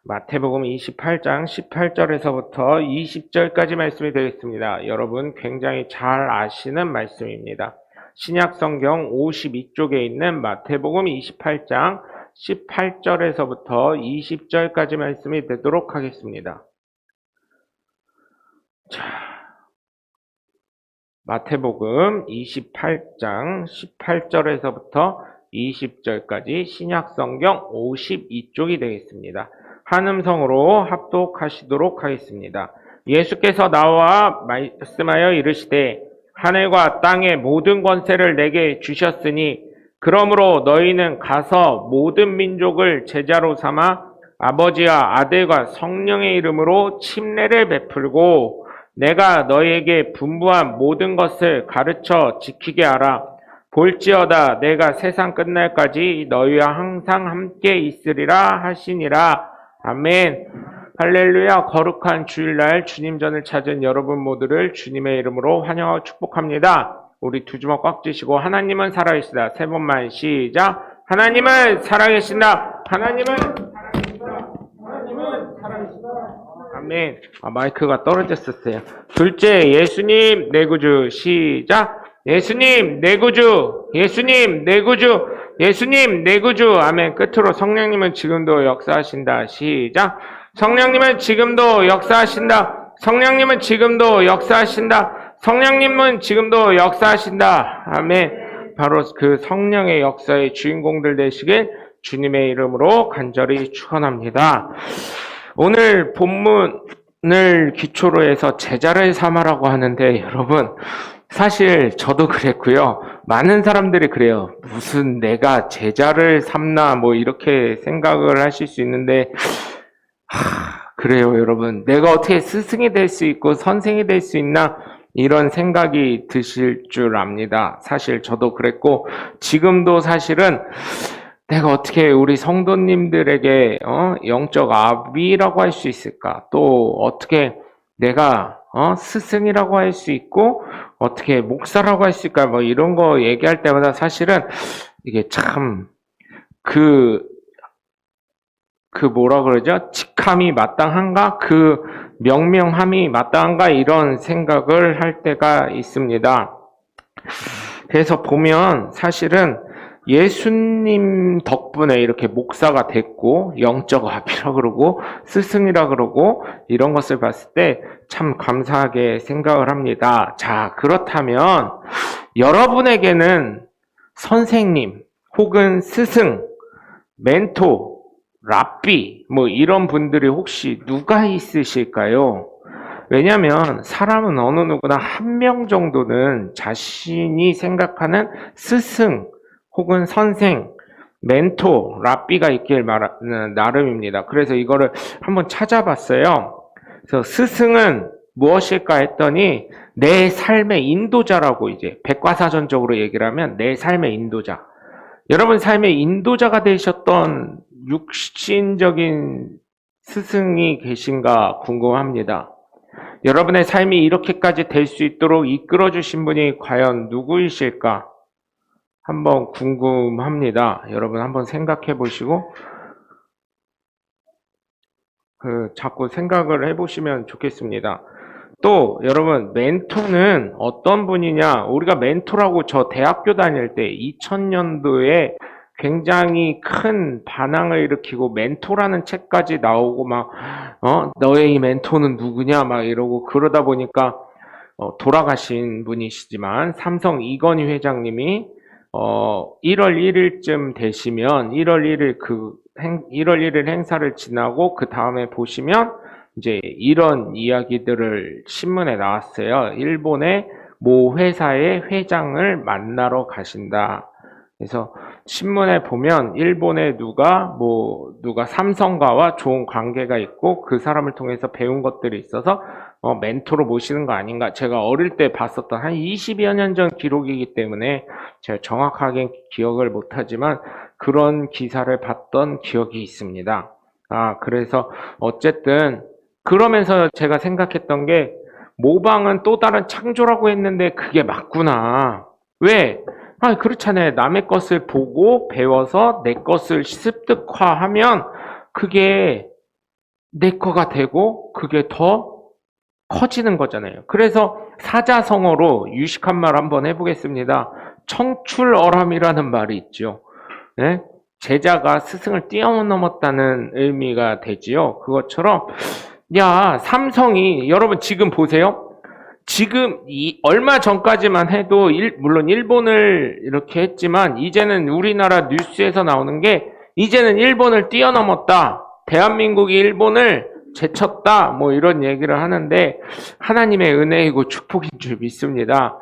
마태복음 28장 18절에서부터 20절까지 말씀이 되겠습니다. 여러분 굉장히 잘 아시는 말씀입니다. 신약성경 52쪽에 있는 마태복음 28장 18절에서부터 20절까지 말씀이 되도록 하겠습니다. 자, 마태복음 28장 18절에서부터 20절까지 신약성경 52쪽이 되겠습니다. 한음성으로 합독하시도록 하겠습니다. 예수께서 나와 말씀하여 이르시되 하늘과 땅의 모든 권세를 내게 주셨으니 그러므로 너희는 가서 모든 민족을 제자로 삼아 아버지와 아들과 성령의 이름으로 침례를 베풀고 내가 너희에게 분부한 모든 것을 가르쳐 지키게 하라. 볼지어다 내가 세상 끝날까지 너희와 항상 함께 있으리라 하시니라. 아멘. 할렐루야. 거룩한 주일날 주님 전을 찾은 여러분 모두를 주님의 이름으로 환영하고 축복합니다. 우리 두 주먹 꽉 쥐시고 하나님은 살아계시다. 세 번만 시작. 하나님은 살아계신다. 하나님은 살아계신다. 하나님은 살아계신다. 아멘. 마이크가 떨어졌었어요. 둘째, 예수님 내 구주. 시작. 예수님 내 구주. 예수님 내 구주. 예수님 내 구주. 아멘. 끝으로 성령님은 지금도 역사하신다. 시작. 성령님은 지금도 역사하신다. 성령님은 지금도 역사하신다. 성령님은 지금도 역사하신다. 아멘. 바로 그 성령의 역사의 주인공들 되시길 주님의 이름으로 간절히 축원합니다. 오늘 본문을 기초로 해서 제자를 삼아라고 하는데 여러분 사실 저도 그랬고요. 많은 사람들이 그래요. 무슨 내가 제자를 삼나 뭐 이렇게 생각을 하실 수 있는데 그래요 여러분. 내가 어떻게 스승이 될 수 있고 선생이 될 수 있나 이런 생각이 드실 줄 압니다. 사실 저도 그랬고 지금도 사실은 내가 어떻게 우리 성도님들에게 영적 아비라고 할 수 있을까? 또 어떻게 내가 스승이라고 할 수 있고 어떻게 목사라고 할 수 있을까? 뭐 이런 거 얘기할 때마다 사실은 이게 참 뭐라 그러죠? 직함이 마땅한가? 그 명명함이 마땅한가? 이런 생각을 할 때가 있습니다. 그래서 보면 사실은 예수님 덕분에 이렇게 목사가 됐고 영적 아비라 그러고 스승이라 그러고 이런 것을 봤을 때 참 감사하게 생각을 합니다. 자, 그렇다면 여러분에게는 선생님 혹은 스승, 멘토, 랍비 뭐 이런 분들이 혹시 누가 있으실까요? 왜냐하면 사람은 어느 누구나 한 명 정도는 자신이 생각하는 스승 혹은 선생, 멘토, 랍비가 있길 나름입니다. 그래서 이거를 한번 찾아봤어요. 그래서 스승은 무엇일까 했더니 내 삶의 인도자라고 이제 백과사전적으로 얘기를 하면 내 삶의 인도자. 여러분 삶의 인도자가 되셨던 육신적인 스승이 계신가 궁금합니다. 여러분의 삶이 이렇게까지 될 수 있도록 이끌어 주신 분이 과연 누구이실까? 한번 궁금합니다. 여러분 한번 생각해 보시고 자꾸 생각을 해보시면 좋겠습니다. 또 여러분 멘토는 어떤 분이냐? 우리가 멘토라고 저 대학교 다닐 때 2000년도에 굉장히 큰 반항을 일으키고 멘토라는 책까지 나오고 막 너의 멘토는 누구냐 막 이러고 그러다 보니까 돌아가신 분이시지만 삼성 이건희 회장님이 1월 1일쯤 되시면 1월 1일 행사를 지나고 그 다음에 보시면 이제 이런 이야기들을 신문에 나왔어요. 일본의 모 회사의 회장을 만나러 가신다. 그래서 신문에 보면 일본에 누가 삼성가와 좋은 관계가 있고 그 사람을 통해서 배운 것들이 있어서 멘토로 모시는 거 아닌가. 제가 어릴 때 봤었던 한 20여 년 전 기록이기 때문에 제가 정확하게 기억을 못하지만 그런 기사를 봤던 기억이 있습니다. 그래서 어쨌든 그러면서 제가 생각했던 게 모방은 또 다른 창조라고 했는데 그게 맞구나. 왜? 그렇잖아요. 남의 것을 보고 배워서 내 것을 습득화하면 그게 내 거가 되고 그게 더 커지는 거잖아요. 그래서 사자성어로 유식한 말 한번 해보겠습니다. 청출어람이라는 말이 있죠. 네? 제자가 스승을 뛰어넘었다는 의미가 되지요. 그것처럼 야, 삼성이 여러분 지금 보세요. 지금 얼마 전까지만 해도 물론 일본을 이렇게 했지만 이제는 우리나라 뉴스에서 나오는 게 이제는 일본을 뛰어넘었다. 대한민국이 일본을 제쳤다. 뭐 이런 얘기를 하는데 하나님의 은혜이고 축복인 줄 믿습니다.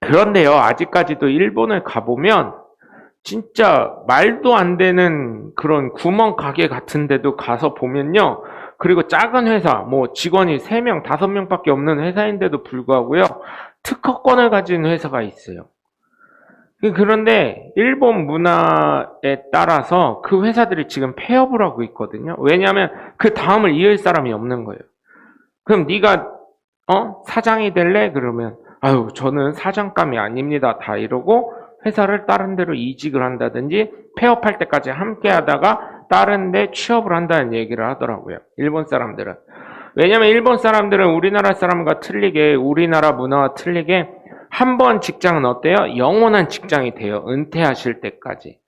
그런데요, 아직까지도 일본을 가보면 진짜 말도 안 되는 그런 구멍 가게 같은 데도 가서 보면요. 그리고 작은 회사, 뭐 직원이 3명, 5명밖에 없는 회사인데도 불구하고요. 특허권을 가진 회사가 있어요. 그런데 일본 문화에 따라서 그 회사들이 지금 폐업을 하고 있거든요. 왜냐하면 그 다음을 이을 사람이 없는 거예요. 그럼 네가 사장이 될래? 그러면 아유 저는 사장감이 아닙니다. 다 이러고 회사를 다른 데로 이직을 한다든지 폐업할 때까지 함께 하다가 다른 데 취업을 한다는 얘기를 하더라고요. 일본 사람들은. 왜냐면 일본 사람들은 우리나라 사람과 틀리게 우리나라 문화와 틀리게 한 번 직장은 어때요? 영원한 직장이 돼요. 은퇴하실 때까지.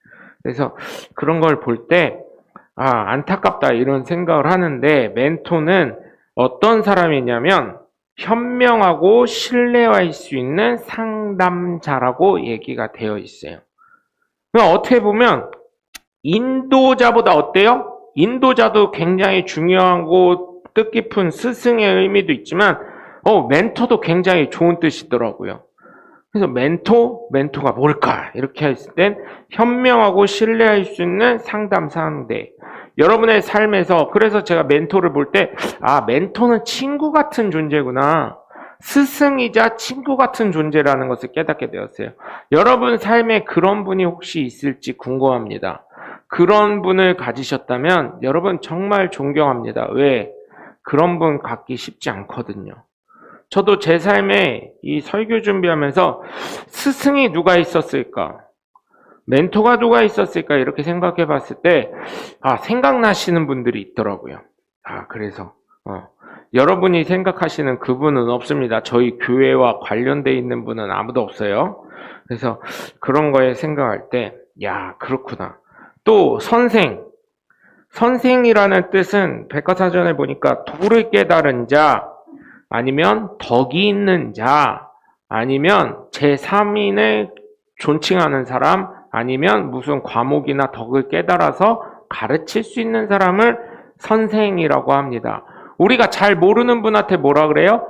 그래서 그런 걸 볼 때 안타깝다 이런 생각을 하는데 멘토는 어떤 사람이냐면 현명하고 신뢰할 수 있는 상담자라고 얘기가 되어 있어요. 어떻게 보면 인도자보다 어때요? 인도자도 굉장히 중요하고 뜻깊은 스승의 의미도 있지만 멘토도 굉장히 좋은 뜻이더라고요. 그래서 멘토가 뭘까? 이렇게 했을 땐 현명하고 신뢰할 수 있는 상담 상대. 여러분의 삶에서 그래서 제가 멘토를 볼 때 멘토는 친구 같은 존재구나. 스승이자 친구 같은 존재라는 것을 깨닫게 되었어요. 여러분 삶에 그런 분이 혹시 있을지 궁금합니다. 그런 분을 가지셨다면 여러분 정말 존경합니다. 왜? 그런 분 갖기 쉽지 않거든요. 저도 제 삶에 이 설교 준비하면서 스승이 누가 있었을까? 멘토가 누가 있었을까? 이렇게 생각해 봤을 때 생각나시는 분들이 있더라고요. 그래서 여러분이 생각하시는 그분은 없습니다. 저희 교회와 관련돼 있는 분은 아무도 없어요. 그래서 그런 거에 생각할 때 그렇구나. 또 선생이라는 뜻은 백과사전에 보니까 도를 깨달은 자, 아니면 덕이 있는 자, 아니면 제3인을 존칭하는 사람, 아니면 무슨 과목이나 덕을 깨달아서 가르칠 수 있는 사람을 선생이라고 합니다. 우리가 잘 모르는 분한테 뭐라 그래요?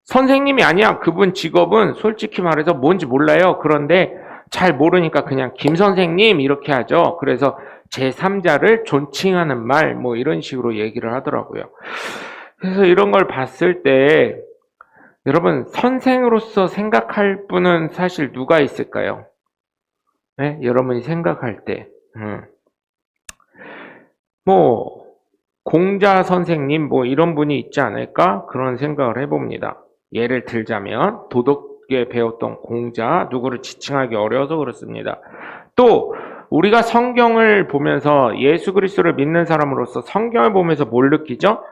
선생님이 아니야. 그분 직업은 솔직히 말해서 뭔지 몰라요. 그런데 잘 모르니까 그냥 김 선생님 이렇게 하죠. 그래서 제3자를 존칭하는 말 뭐 이런 식으로 얘기를 하더라고요. 그래서 이런 걸 봤을 때 여러분 선생으로서 생각할 분은 사실 누가 있을까요? 네? 여러분이 생각할 때 공자 선생님 뭐 이런 분이 있지 않을까? 그런 생각을 해봅니다. 예를 들자면 도덕에 배웠던 공자, 누구를 지칭하기 어려워서 그렇습니다. 또 우리가 성경을 보면서 예수 그리스도를 믿는 사람으로서 성경을 보면서 뭘 느끼죠?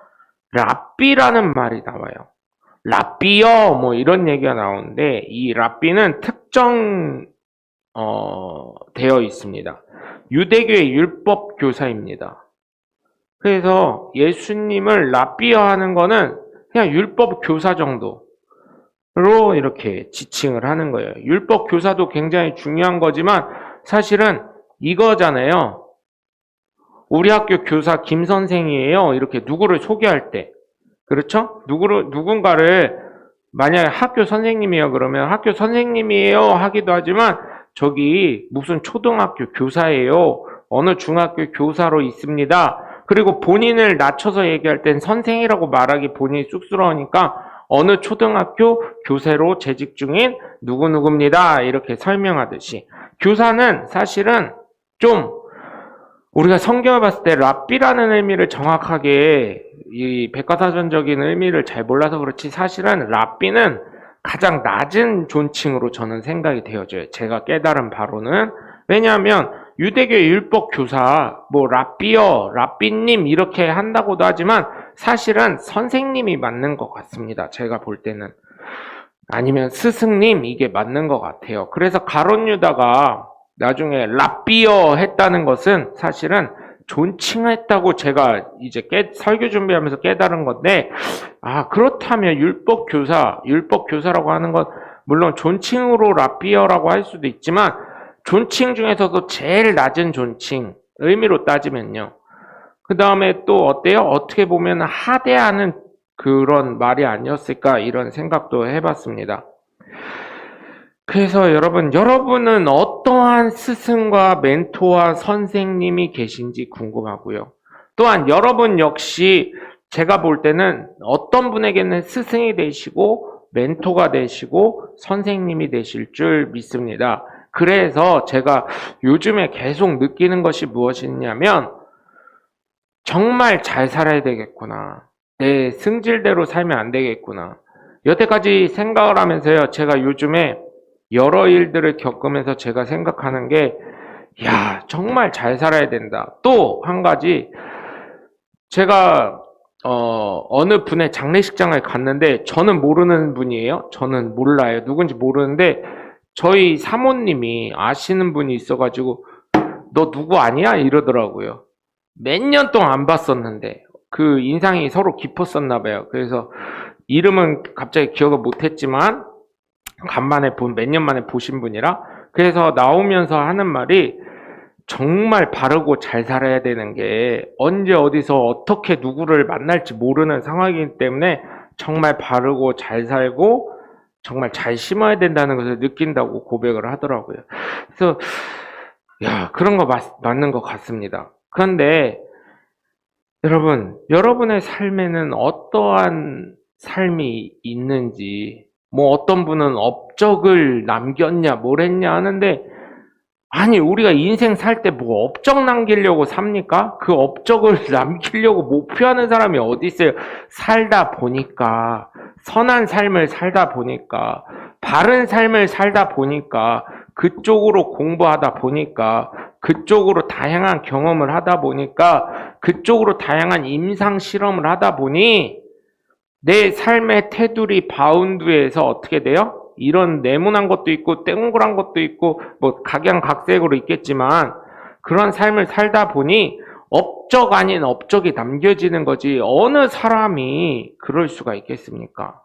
랍비라는 말이 나와요. 랍비요 뭐 이런 얘기가 나오는데 이 랍비는 특정 되어 있습니다. 유대교의 율법 교사입니다. 그래서 예수님을 랍비어하는 거는 그냥 율법 교사 정도로 이렇게 지칭을 하는 거예요. 율법 교사도 굉장히 중요한 거지만 사실은 이거잖아요. 우리 학교 교사 김 선생이에요. 이렇게 누구를 소개할 때. 그렇죠? 누군가를 만약에 학교 선생님이에요. 그러면 학교 선생님이에요 하기도 하지만 저기 무슨 초등학교 교사예요. 어느 중학교 교사로 있습니다. 그리고 본인을 낮춰서 얘기할 땐 선생이라고 말하기 본인이 쑥스러우니까 어느 초등학교 교사로 재직 중인 누구누구입니다. 이렇게 설명하듯이. 교사는 사실은 좀 우리가 성경을 봤을 때 랍비라는 의미를 정확하게 이 백과사전적인 의미를 잘 몰라서 그렇지 사실은 랍비는 가장 낮은 존칭으로 저는 생각이 되어져요. 제가 깨달은 바로는. 왜냐하면 유대교 율법 교사, 뭐 랍비어, 랍비님 이렇게 한다고도 하지만 사실은 선생님이 맞는 것 같습니다. 제가 볼 때는. 아니면 스승님 이게 맞는 것 같아요. 그래서 가룟 유다가 나중에 랍비어 했다는 것은 사실은 존칭했다고 제가 이제 설교 준비하면서 깨달은 건데, 그렇다면 율법 교사라고 하는 건 물론 존칭으로 랍비어라고 할 수도 있지만 존칭 중에서도 제일 낮은 존칭, 의미로 따지면요. 그 다음에 또 어때요? 어떻게 보면 하대하는 그런 말이 아니었을까 이런 생각도 해봤습니다. 그래서 여러분은 어떠한 스승과 멘토와 선생님이 계신지 궁금하고요. 또한 여러분 역시 제가 볼 때는 어떤 분에게는 스승이 되시고 멘토가 되시고 선생님이 되실 줄 믿습니다. 그래서 제가 요즘에 계속 느끼는 것이 무엇이냐면 정말 잘 살아야 되겠구나. 내 승질대로 살면 안 되겠구나. 여태까지 생각을 하면서요. 제가 요즘에 여러 일들을 겪으면서 제가 생각하는 게 정말 잘 살아야 된다. 또 한 가지 제가 어느 분의 장례식장을 갔는데 저는 모르는 분이에요. 저는 몰라요. 누군지 모르는데 저희 사모님이 아시는 분이 있어가지고 너 누구 아니야? 이러더라고요. 몇 년 동안 안 봤었는데 그 인상이 서로 깊었었나 봐요. 그래서 이름은 갑자기 기억을 못했지만 간만에 몇 년 만에 보신 분이라 그래서 나오면서 하는 말이 정말 바르고 잘 살아야 되는 게 언제 어디서 어떻게 누구를 만날지 모르는 상황이기 때문에 정말 바르고 잘 살고 정말 잘 심어야 된다는 것을 느낀다고 고백을 하더라고요. 그래서 그런 거 맞는 것 같습니다. 그런데 여러분의 삶에는 어떠한 삶이 있는지, 뭐 어떤 분은 업적을 남겼냐, 뭘 했냐 하는데, 아니, 우리가 인생 살 때 뭐 업적 남기려고 삽니까? 그 업적을 남기려고 목표하는 사람이 어디 있어요? 살다 보니까, 선한 삶을 살다 보니까, 바른 삶을 살다 보니까, 그쪽으로 공부하다 보니까, 그쪽으로 다양한 경험을 하다 보니까, 그쪽으로 다양한 임상 실험을 하다 보니, 내 삶의 테두리 바운드에서 어떻게 돼요? 이런 네모난 것도 있고 동그란 것도 있고 뭐 각양각색으로 있겠지만 그런 삶을 살다 보니 업적 아닌 업적이 남겨지는 거지 어느 사람이 그럴 수가 있겠습니까?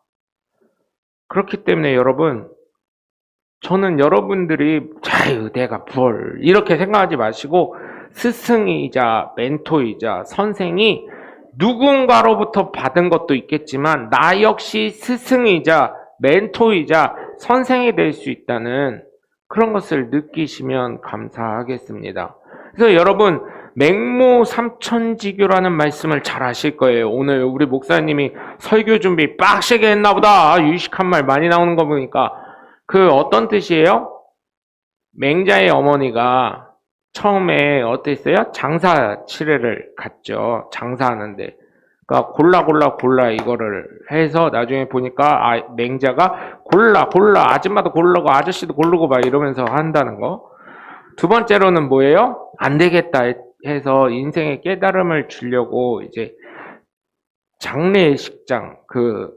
그렇기 때문에 여러분 저는 여러분들이 내가 뭘 이렇게 생각하지 마시고 스승이자 멘토이자 선생이 누군가로부터 받은 것도 있겠지만 나 역시 스승이자 멘토이자 선생이 될 수 있다는 그런 것을 느끼시면 감사하겠습니다. 그래서 여러분 맹모 삼천지교라는 말씀을 잘 아실 거예요. 오늘 우리 목사님이 설교 준비 빡세게 했나 보다. 유식한 말 많이 나오는 거 보니까 그 어떤 뜻이에요? 맹자의 어머니가 처음에 어땠어요? 장사 치레를 갔죠. 장사하는데. 그러니까 골라 이거를 해서 나중에 보니까 맹자가 골라 아줌마도 고르고 아저씨도 고르고 막 이러면서 한다는 거. 두 번째로는 뭐예요? 안 되겠다 해서 인생의 깨달음을 주려고 이제 장례식장 그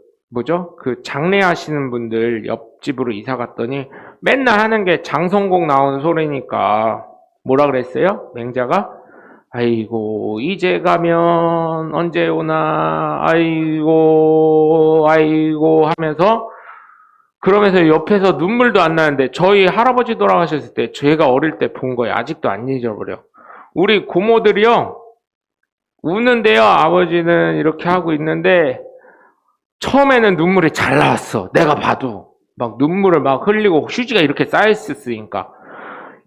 장례하시는 분들 옆집으로 이사 갔더니 맨날 하는 게 장성곡 나오는 소리니까 뭐라 그랬어요? 맹자가 아이고 이제 가면 언제 오나 아이고 하면서 그러면서 옆에서 눈물도 안 나는데 저희 할아버지 돌아가셨을 때 제가 어릴 때 본 거예요. 아직도 안 잊어버려. 우리 고모들이요 우는데요. 아버지는 이렇게 하고 있는데 처음에는 눈물이 잘 나왔어. 내가 봐도 막 눈물을 막 흘리고 휴지가 이렇게 쌓여있으니까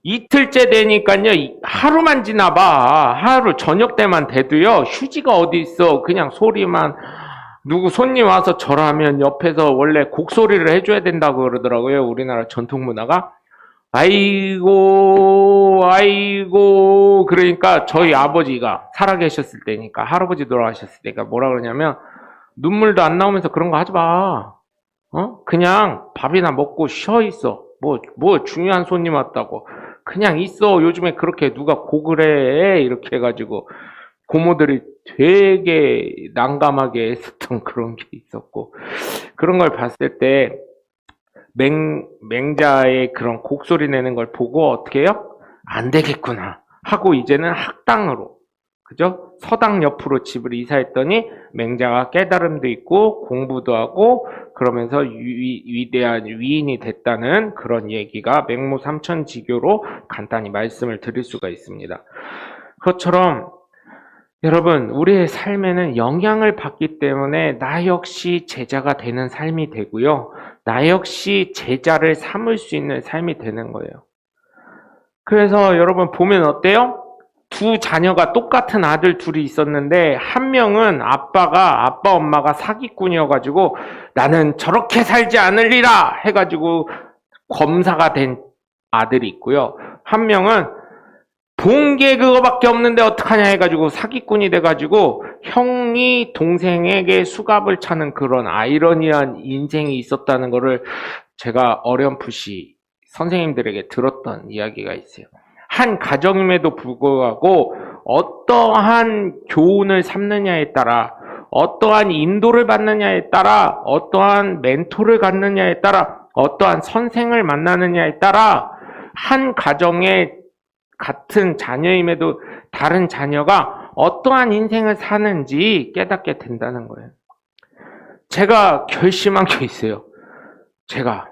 이틀째 되니까요 하루만 지나봐 하루 저녁 때만 돼도요 휴지가 어디 있어 그냥 소리만 누구 손님 와서 절하면 옆에서 원래 곡소리를 해줘야 된다고 그러더라고요. 우리나라 전통 문화가 아이고 그러니까 저희 아버지가 살아계셨을 때니까 할아버지 돌아가셨을 때니까 뭐라 그러냐면 눈물도 안 나오면서 그런 거 하지 마. 그냥 밥이나 먹고 쉬어 있어. 뭐 중요한 손님 왔다고. 그냥 있어. 요즘에 그렇게 누가 곡을 해. 이렇게 해가지고 고모들이 되게 난감하게 했었던 그런 게 있었고, 그런 걸 봤을 때 맹자의 그런 곡소리 내는 걸 보고 어떻게 해요? 안 되겠구나 하고 이제는 학당으로, 그죠? 서당 옆으로 집을 이사했더니 맹자가 깨달음도 있고 공부도 하고 그러면서 위대한 위인이 됐다는 그런 얘기가 맹모 삼천지교로 간단히 말씀을 드릴 수가 있습니다. 그것처럼 여러분, 우리의 삶에는 영향을 받기 때문에 나 역시 제자가 되는 삶이 되고요. 나 역시 제자를 삼을 수 있는 삶이 되는 거예요. 그래서 여러분 보면 어때요? 두 자녀가 똑같은 아들 둘이 있었는데 한 명은 아빠 엄마가 사기꾼이어가지고 나는 저렇게 살지 않으리라 해가지고 검사가 된 아들이 있고요. 한 명은 본 게 그거밖에 없는데 어떡하냐 해가지고 사기꾼이 돼가지고 형이 동생에게 수갑을 차는 그런 아이러니한 인생이 있었다는 거를 제가 어렴풋이 선생님들에게 들었던 이야기가 있어요. 한 가정임에도 불구하고 어떠한 교훈을 삼느냐에 따라, 어떠한 인도를 받느냐에 따라, 어떠한 멘토를 갖느냐에 따라, 어떠한 선생을 만나느냐에 따라 한 가정에 같은 자녀임에도 다른 자녀가 어떠한 인생을 사는지 깨닫게 된다는 거예요. 제가 결심한 게 있어요. 제가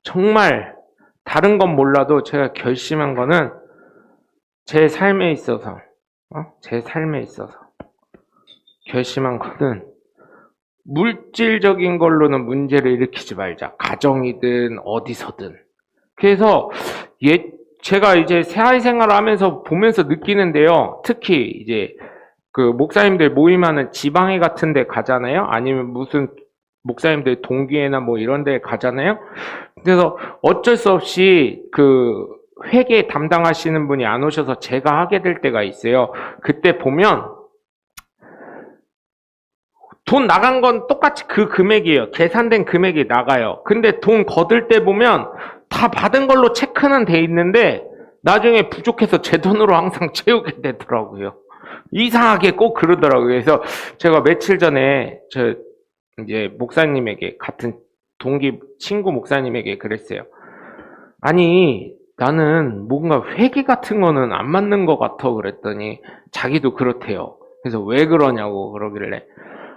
정말 다른 건 몰라도 제가 결심한 거는 제 삶에 있어서 결심한 거는 물질적인 걸로는 문제를 일으키지 말자. 가정이든 어디서든. 그래서 제가 이제 새아이 생활을 하면서 보면서 느끼는데요. 특히 이제 그 목사님들 모임하는 지방회 같은 데 가잖아요. 아니면 무슨 목사님들 동기회나 뭐 이런 데 가잖아요. 그래서 어쩔 수 없이 그 회계 담당하시는 분이 안 오셔서 제가 하게 될 때가 있어요. 그때 보면 돈 나간 건 똑같이 그 금액이에요. 계산된 금액이 나가요. 근데 돈 거둘 때 보면 다 받은 걸로 체크는 돼 있는데 나중에 부족해서 제 돈으로 항상 채우게 되더라고요. 이상하게 꼭 그러더라고요. 그래서 제가 며칠 전에 저 이제 목사님에게, 같은 동기 친구 목사님에게 그랬어요. 아니, 나는 뭔가 회계 같은 거는 안 맞는 것 같아 그랬더니 자기도 그렇대요. 그래서 왜 그러냐고 그러길래,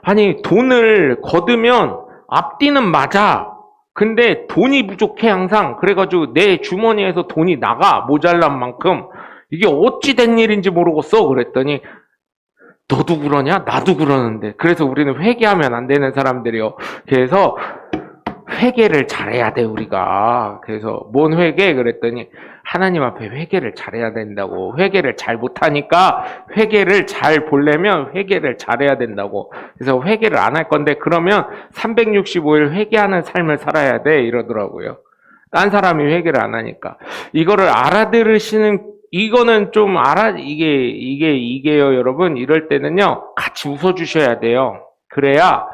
아니 돈을 거두면 앞뒤는 맞아. 근데 돈이 부족해 항상. 그래가지고 내 주머니에서 돈이 나가, 모자란 만큼. 이게 어찌 된 일인지 모르겠어 그랬더니, 너도 그러냐? 나도 그러는데. 그래서 우리는 회개하면 안 되는 사람들이요. 그래서 회개를 잘해야 돼 우리가. 그래서 뭔 회개? 그랬더니 하나님 앞에 회개를 잘해야 된다고. 회개를 잘 못하니까 회개를 잘 보려면 회개를 잘해야 된다고. 그래서 회개를 안 할 건데 그러면 365일 회개하는 삶을 살아야 돼 이러더라고요. 딴 사람이 회개를 안 하니까. 이거를 알아들으시는, 이거는 좀 이게요 여러분. 이럴 때는요 같이 웃어주셔야 돼요. 그래야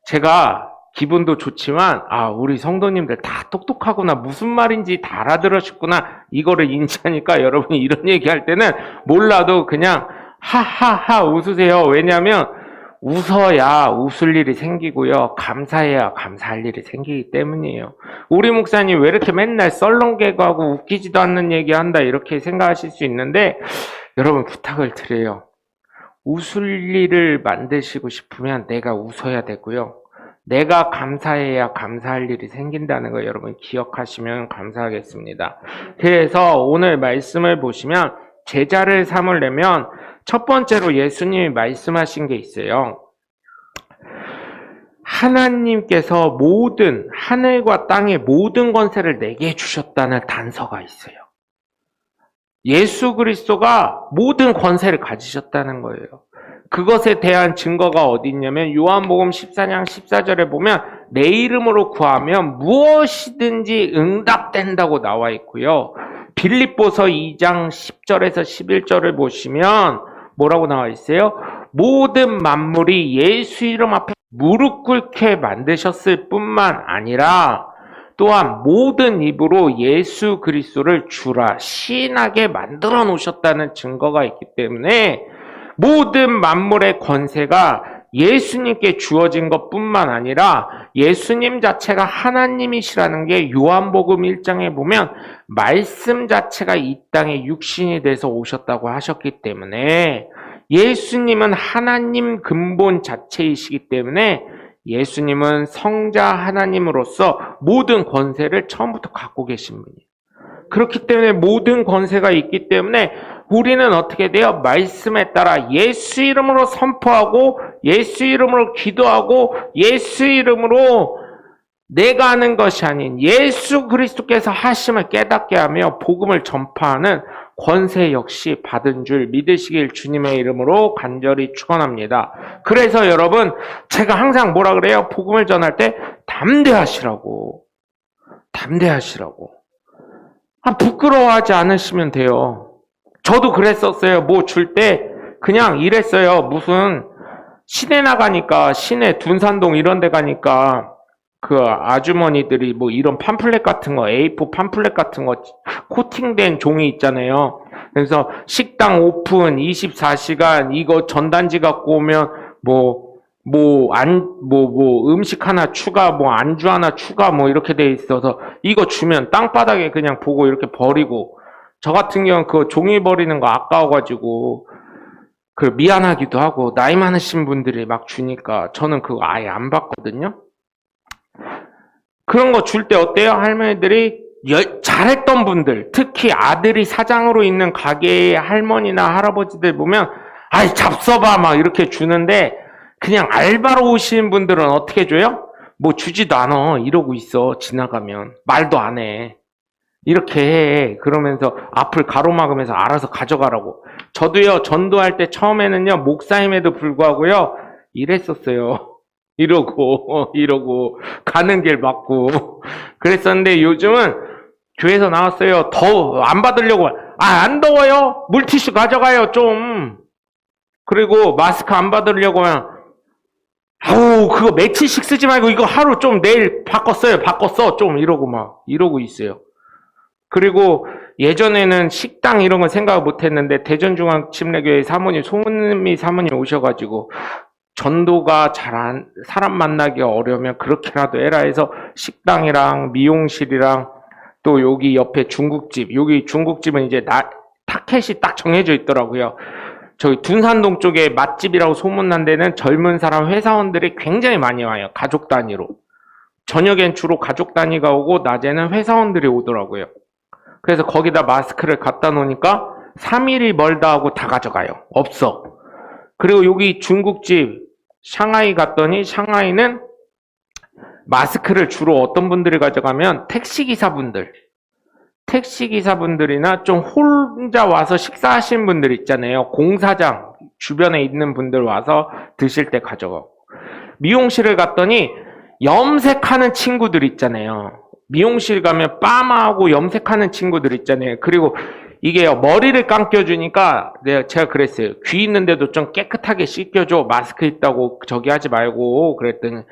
제가 기분도 좋지만, 우리 성도님들 다 똑똑하구나, 무슨 말인지 다 알아들으셨구나, 이거를 인지하니까 여러분이 이런 얘기할 때는 몰라도 그냥 하하하 웃으세요. 왜냐하면 웃어야 웃을 일이 생기고요, 감사해야 감사할 일이 생기기 때문이에요. 우리 목사님 왜 이렇게 맨날 썰렁개그하고 웃기지도 않는 얘기한다 이렇게 생각하실 수 있는데, 여러분 부탁을 드려요. 웃을 일을 만드시고 싶으면 내가 웃어야 되고요, 내가 감사해야 감사할 일이 생긴다는 거 여러분 기억하시면 감사하겠습니다. 그래서 오늘 말씀을 보시면 제자를 삼으려면 첫 번째로 예수님이 말씀하신 게 있어요. 하나님께서 모든 하늘과 땅의 모든 권세를 내게 주셨다는 단서가 있어요. 예수 그리스도가 모든 권세를 가지셨다는 거예요. 그것에 대한 증거가 어디 있냐면 요한복음 14장 14절에 보면 내 이름으로 구하면 무엇이든지 응답된다고 나와 있고요. 빌립보서 2장 10절에서 11절을 보시면 뭐라고 나와 있어요? 모든 만물이 예수 이름 앞에 무릎 꿇게 만드셨을 뿐만 아니라 또한 모든 입으로 예수 그리스도를 주라 시인하게 만들어 놓으셨다는 증거가 있기 때문에 모든 만물의 권세가 예수님께 주어진 것뿐만 아니라 예수님 자체가 하나님이시라는 게 요한복음 1장에 보면 말씀 자체가 이 땅에 육신이 돼서 오셨다고 하셨기 때문에 예수님은 하나님 근본 자체이시기 때문에 예수님은 성자 하나님으로서 모든 권세를 처음부터 갖고 계신 분이에요. 그렇기 때문에 모든 권세가 있기 때문에 우리는 어떻게 돼요? 말씀에 따라 예수 이름으로 선포하고 예수 이름으로 기도하고 예수 이름으로 내가 하는 것이 아닌 예수 그리스도께서 하심을 깨닫게 하며 복음을 전파하는 권세 역시 받은 줄 믿으시길 주님의 이름으로 간절히 축원합니다. 그래서 여러분 제가 항상 뭐라 그래요? 복음을 전할 때 담대하시라고. 부끄러워하지 않으시면 돼요. 저도 그랬었어요. 뭐 줄 때 그냥 이랬어요. 무슨 시내 나가니까 시내 둔산동 이런 데 가니까 그 아주머니들이 뭐 이런 팜플렛 같은 거 A4 팜플렛 같은 거 코팅된 종이 있잖아요. 그래서 식당 오픈 24시간 이거 전단지 갖고 오면 음식 하나 추가, 안주 하나 추가, 이렇게 돼 있어서, 이거 주면 땅바닥에 그냥 보고 이렇게 버리고, 저 같은 경우는 그 종이 버리는 거 아까워가지고, 미안하기도 하고, 나이 많으신 분들이 막 주니까, 저는 그거 아예 안 받거든요? 그런 거 줄 때 어때요? 할머니들이 잘했던 분들, 특히 아들이 사장으로 있는 가게의 할머니나 할아버지들 보면, 아이, 잡숴봐, 막 이렇게 주는데, 그냥 알바로 오시는 분들은 어떻게 줘요? 뭐 주지도 않아. 이러고 있어. 지나가면. 말도 안 해. 이렇게 해. 그러면서 앞을 가로막으면서 알아서 가져가라고. 저도요. 전도할 때 처음에는요. 목사임에도 불구하고요. 이랬었어요. 이러고 가는 길 막고 그랬었는데 요즘은 교회에서 나왔어요. 더 안 받으려고. 안 더워요? 물티슈 가져가요 좀. 그리고 마스크 안 받으려고 하면 그거 며칠씩 쓰지 말고 이거 하루 좀 내일 바꿨어 좀 이러고 있어요. 그리고 예전에는 식당 이런 건 생각을 못 했는데 대전중앙침례교회 소문미 사모님 오셔가지고 전도가 사람 만나기가 어려우면 그렇게라도 해라 해서 식당이랑 미용실이랑 또 여기 옆에 중국집, 여기 중국집은 이제 타켓이 딱 정해져 있더라고요. 저기 둔산동 쪽에 맛집이라고 소문난 데는 젊은 사람 회사원들이 굉장히 많이 와요. 가족 단위로. 저녁엔 주로 가족 단위가 오고 낮에는 회사원들이 오더라고요. 그래서 거기다 마스크를 갖다 놓으니까 3일이 멀다 하고 다 가져가요. 없어. 그리고 여기 중국집 샹하이 갔더니 샹하이는 마스크를 주로 어떤 분들이 가져가면 택시기사분들이나 좀 혼자 와서 식사하시는 분들 있잖아요. 공사장 주변에 있는 분들 와서 드실 때 가져가고. 미용실을 갔더니 염색하는 친구들 있잖아요. 미용실 가면 파마하고 염색하는 친구들 있잖아요. 그리고 이게 머리를 감겨주니까 제가 그랬어요. 귀 있는데도 좀 깨끗하게 씻겨줘. 마스크 있다고 저기 하지 말고. 그랬더니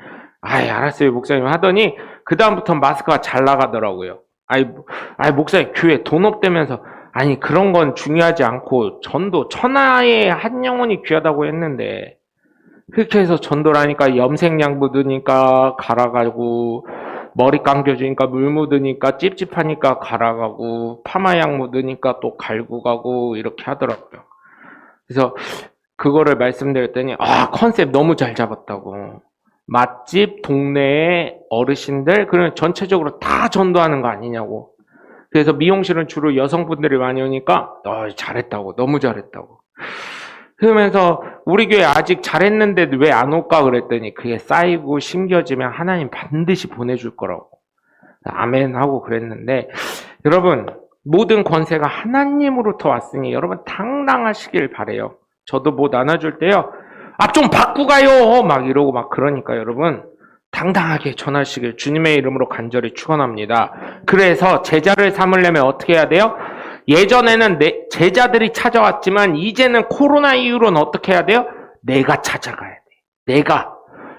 알았어요 목사님 하더니 그 다음부터 마스크가 잘 나가더라고요. 목사님 교회 돈 없다면서. 그런 건 중요하지 않고 전도 천하의 한 영혼이 귀하다고 했는데 그렇게 해서 전도를 하니까 염색약 묻으니까 갈아가고 머리 감겨주니까 물 묻으니까 찝찝하니까 갈아가고 파마약 묻으니까 또 갈고 가고 이렇게 하더라고요. 그래서 그거를 말씀드렸더니 컨셉 너무 잘 잡았다고. 맛집, 동네의 어르신들, 그러면 전체적으로 다 전도하는 거 아니냐고. 그래서 미용실은 주로 여성분들이 많이 오니까 잘했다고, 너무 잘했다고. 그러면서 우리 교회 아직 잘했는데 왜 안 올까 그랬더니 그게 쌓이고 심겨지면 하나님 반드시 보내줄 거라고. 아멘 하고 그랬는데 여러분 모든 권세가 하나님으로부터 왔으니 여러분 당당하시길 바래요. 저도 뭐 나눠줄 때요. 좀 바꾸고 가요! 막 이러고 막 그러니까 여러분, 당당하게 전하시길 주님의 이름으로 간절히 축원합니다. 그래서 제자를 삼으려면 어떻게 해야 돼요? 예전에는 제자들이 찾아왔지만 이제는 코로나 이후로는 어떻게 해야 돼요? 내가 찾아가야 돼.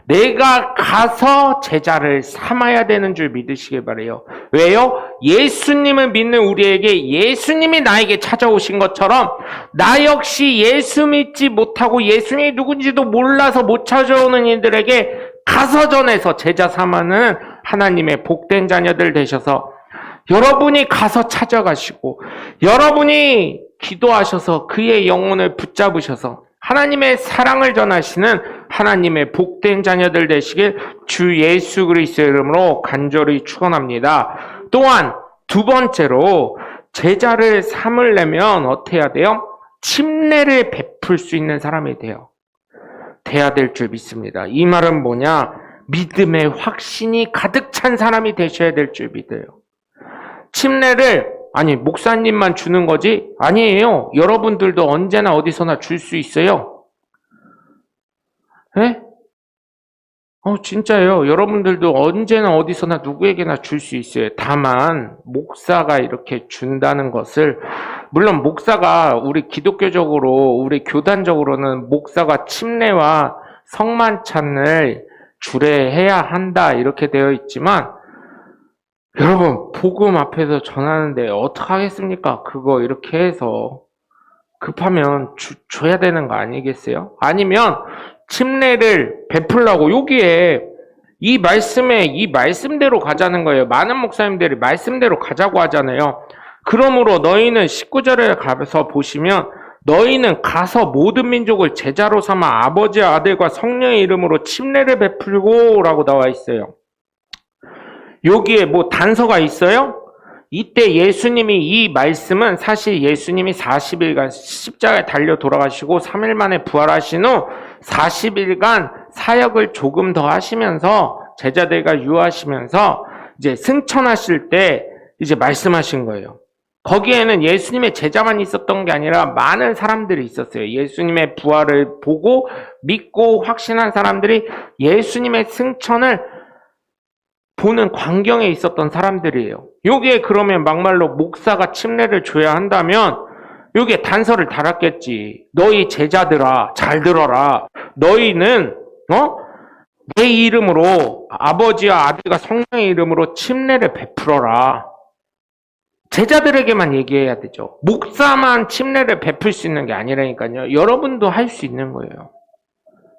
내가 가서 제자를 삼아야 되는 줄 믿으시길 바라요. 왜요? 예수님을 믿는 우리에게 예수님이 나에게 찾아오신 것처럼 나 역시 예수 믿지 못하고 예수님이 누군지도 몰라서 못 찾아오는 이들에게 가서 전해서 제자 삼아는 하나님의 복된 자녀들 되셔서 여러분이 가서 찾아가시고 여러분이 기도하셔서 그의 영혼을 붙잡으셔서 하나님의 사랑을 전하시는 하나님의 복된 자녀들 되시길 주 예수 그리스도의 이름으로 간절히 축원합니다. 또한 두 번째로 제자를 삼으려면 어떻게 해야 돼요? 침례를 베풀 수 있는 사람이 돼야 될 줄 믿습니다. 이 말은 뭐냐? 믿음의 확신이 가득 찬 사람이 되셔야 될 줄 믿어요. 침례를 아니 목사님만 주는 거지? 아니에요. 여러분들도 언제나 어디서나 줄 수 있어요. 예? 진짜예요. 여러분들도 언제나 어디서나 누구에게나 줄 수 있어요. 다만 목사가 이렇게 준다는 것을 물론 목사가 우리 기독교적으로 우리 교단적으로는 목사가 침례와 성만찬을 주례해야 한다 이렇게 되어 있지만 여러분 복음 앞에서 전하는데 어떡하겠습니까? 그거 이렇게 해서 급하면 줘야 되는 거 아니겠어요? 아니면 침례를 베풀라고 여기에 이 말씀대로 가자는 거예요. 많은 목사님들이 말씀대로 가자고 하잖아요. 그러므로 너희는 19절에 가서 보시면 너희는 가서 모든 민족을 제자로 삼아 아버지와 아들과 성령의 이름으로 침례를 베풀고 라고 나와 있어요. 여기에 뭐 단서가 있어요? 이때 예수님이 이 말씀은 사실 예수님이 40일간 십자가에 달려 돌아가시고 3일 만에 부활하신 후 40일간 사역을 조금 더 하시면서 제자들과 유하시면서 이제 승천하실 때 이제 말씀하신 거예요. 거기에는 예수님의 제자만 있었던 게 아니라 많은 사람들이 있었어요. 예수님의 부활을 보고 믿고 확신한 사람들이 예수님의 승천을 보는 광경에 있었던 사람들이에요. 여기에 그러면 막말로 목사가 침례를 줘야 한다면 여기에 단서를 달았겠지. 너희 제자들아 잘 들어라. 너희는 내 이름으로 아버지와 아들과 성령의 이름으로 침례를 베풀어라. 제자들에게만 얘기해야 되죠. 목사만 침례를 베풀 수 있는 게 아니라니까요. 여러분도 할 수 있는 거예요.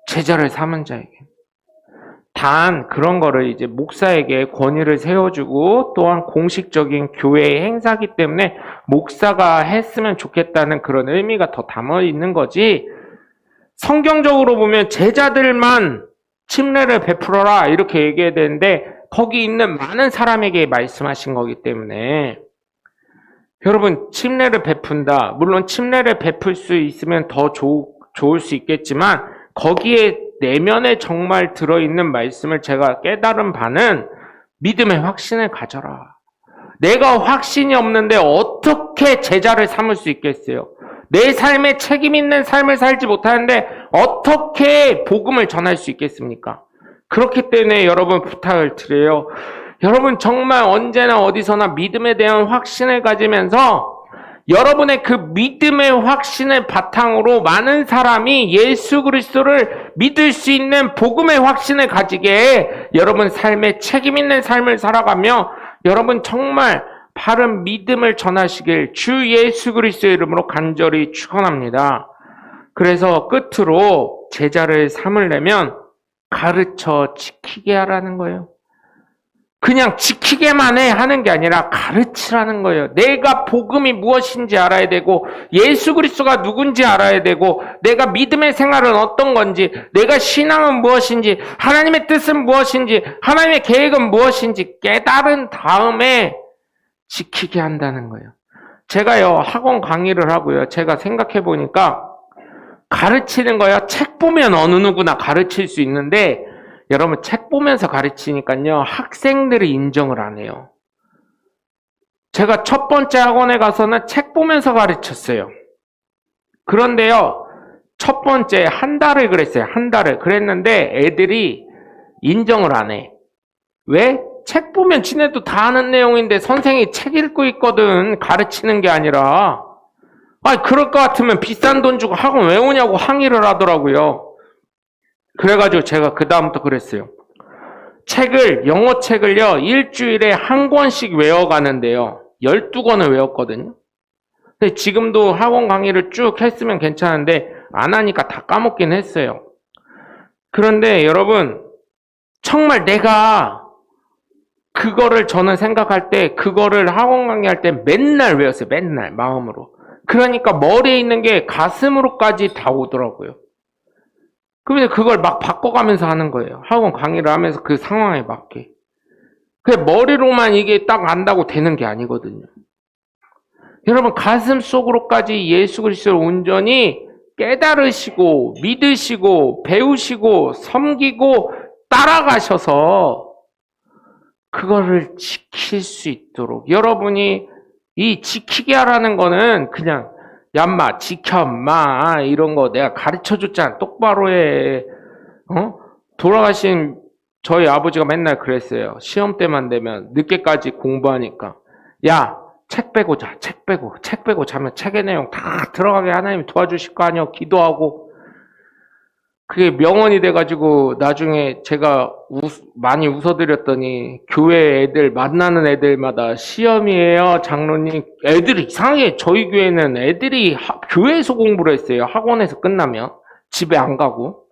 제자를 삼은 자에게. 단 그런 거를 이제 목사에게 권위를 세워주고 또한 공식적인 교회의 행사기 때문에 목사가 했으면 좋겠다는 그런 의미가 더 담아 있는 거지. 성경적으로 보면 제자들만 침례를 베풀어라 이렇게 얘기해야 되는데 거기 있는 많은 사람에게 말씀하신 거기 때문에 여러분 침례를 베푼다. 물론 침례를 베풀 수 있으면 더 좋을 수 있겠지만 거기에 내면에 정말 들어있는 말씀을 제가 깨달은 바는 믿음의 확신을 가져라. 내가 확신이 없는데 어떻게 제자를 삼을 수 있겠어요? 내 삶에 책임 있는 삶을 살지 못하는데 어떻게 복음을 전할 수 있겠습니까? 그렇기 때문에 여러분 부탁을 드려요. 여러분 정말 언제나 어디서나 믿음에 대한 확신을 가지면서 여러분의 그 믿음의 확신을 바탕으로 많은 사람이 예수 그리스도를 믿을 수 있는 복음의 확신을 가지게 여러분 삶에 책임 있는 삶을 살아가며 여러분 정말 바른 믿음을 전하시길 주 예수 그리스도의 이름으로 간절히 축원합니다. 그래서 끝으로 제자를 삼으려면 가르쳐 지키게 하라는 거예요. 그냥 지키게만 하는 게 아니라 가르치라는 거예요. 내가 복음이 무엇인지 알아야 되고 예수 그리스도가 누군지 알아야 되고 내가 믿음의 생활은 어떤 건지 내가 신앙은 무엇인지 하나님의 뜻은 무엇인지 하나님의 계획은 무엇인지 깨달은 다음에 지키게 한다는 거예요. 제가요 학원 강의를 하고요. 제가 생각해 보니까 가르치는 거요. 책 보면 어느 누구나 가르칠 수 있는데 여러분 책 보면서 가르치니까요. 학생들이 인정을 안 해요. 제가 첫 번째 학원에 가서는 책 보면서 가르쳤어요. 그런데요. 첫 번째 한 달을 그랬어요. 한 달을. 그랬는데 애들이 인정을 안 해. 왜? 책 보면 지네도 다 아는 내용인데 선생이 책 읽고 있거든. 가르치는 게 아니라. 그럴 것 같으면 비싼 돈 주고 학원 왜 오냐고 항의를 하더라고요. 그래가지고 제가 그 다음부터 그랬어요. 영어 책을요, 일주일에 한 권씩 외워가는데요. 12권을 외웠거든요. 근데 지금도 학원 강의를 쭉 했으면 괜찮은데, 안 하니까 다 까먹긴 했어요. 그런데 여러분, 정말 내가 그거를 저는 생각할 때, 그거를 학원 강의할 때 맨날 외웠어요. 맨날, 마음으로. 그러니까 머리에 있는 게 가슴으로까지 다 오더라고요. 그러면 그걸 막 바꿔가면서 하는 거예요. 학원 강의를 하면서 그 상황에 맞게. 그냥 머리로만 이게 딱 안다고 되는 게 아니거든요. 여러분, 가슴 속으로까지 예수 그리스도를 온전히 깨달으시고 믿으시고 배우시고 섬기고 따라가셔서 그거를 지킬 수 있도록, 여러분이 이 지키게 하라는 거는 그냥 얌마 지켜 마 이런 거 내가 가르쳐줬잖아, 똑바로 해. 돌아가신 저희 아버지가 맨날 그랬어요. 시험 때만 되면 늦게까지 공부하니까, 야, 책 빼고 자. 책 빼고 자면 책의 내용 다 들어가게 하나님 도와주실 거 아니요. 기도하고. 그게 명언이 돼가지고 나중에 제가 많이 웃어드렸더니, 교회 애들 만나는 애들마다 시험이에요 장로님. 애들이 이상하게, 저희 교회는 애들이 교회에서 공부를 했어요. 학원에서 끝나면 집에 안 가고.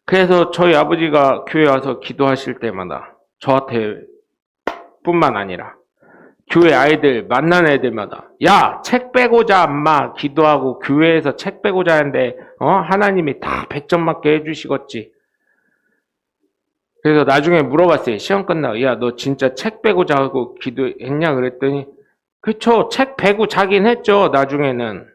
그래서 저희 아버지가 교회 와서 기도하실 때마다 저한테 뿐만 아니라 교회 아이들 만나는 애들마다, 야, 책 빼고 자 엄마. 기도하고 교회에서 책 빼고 자는데 하나님이 다 100점 맞게 해주시겠지. 그래서 나중에 물어봤어요. 시험 끝나고, 야, 너 진짜 책 빼고 자고 기도했냐 그랬더니, 그쵸, 책 빼고 자긴 했죠. 나중에는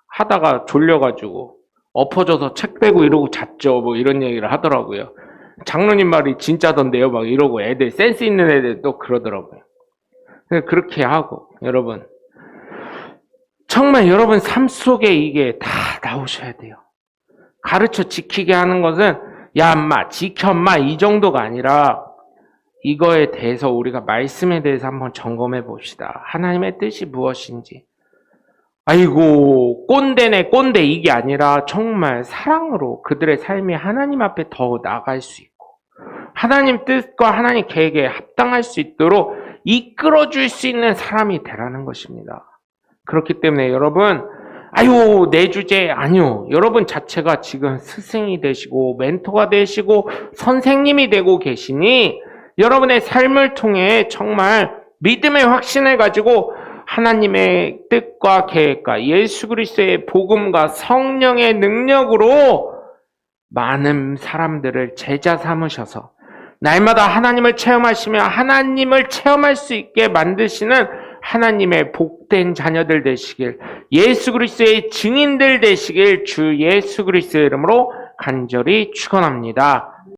하다가 졸려가지고 엎어져서 책 빼고 이러고 잤죠. 뭐 이런 얘기를 하더라고요. 장로님 말이 진짜던데요 막 이러고, 애들 센스 있는 애들 또 그러더라고요. 그렇게 하고, 여러분, 정말 여러분 삶 속에 이게 다 나오셔야 돼요. 가르쳐 지키게 하는 것은 야 엄마 지켜 엄마 이 정도가 아니라, 이거에 대해서 우리가 말씀에 대해서 한번 점검해 봅시다. 하나님의 뜻이 무엇인지. 아이고 꼰대네 꼰대 이게 아니라, 정말 사랑으로 그들의 삶이 하나님 앞에 더 나아갈 수 있고, 하나님 뜻과 하나님 계획에 합당할 수 있도록 이끌어줄 수 있는 사람이 되라는 것입니다. 그렇기 때문에 여러분, 아유 내 주제 아니요, 여러분 자체가 지금 스승이 되시고 멘토가 되시고 선생님이 되고 계시니, 여러분의 삶을 통해 정말 믿음의 확신을 가지고 하나님의 뜻과 계획과 예수 그리스도의 복음과 성령의 능력으로 많은 사람들을 제자 삼으셔서 날마다 하나님을 체험하시며 하나님을 체험할 수 있게 만드시는 하나님의 복된 자녀들 되시길, 예수 그리스도의 증인들 되시길 주 예수 그리스도의 이름으로 간절히 축원합니다.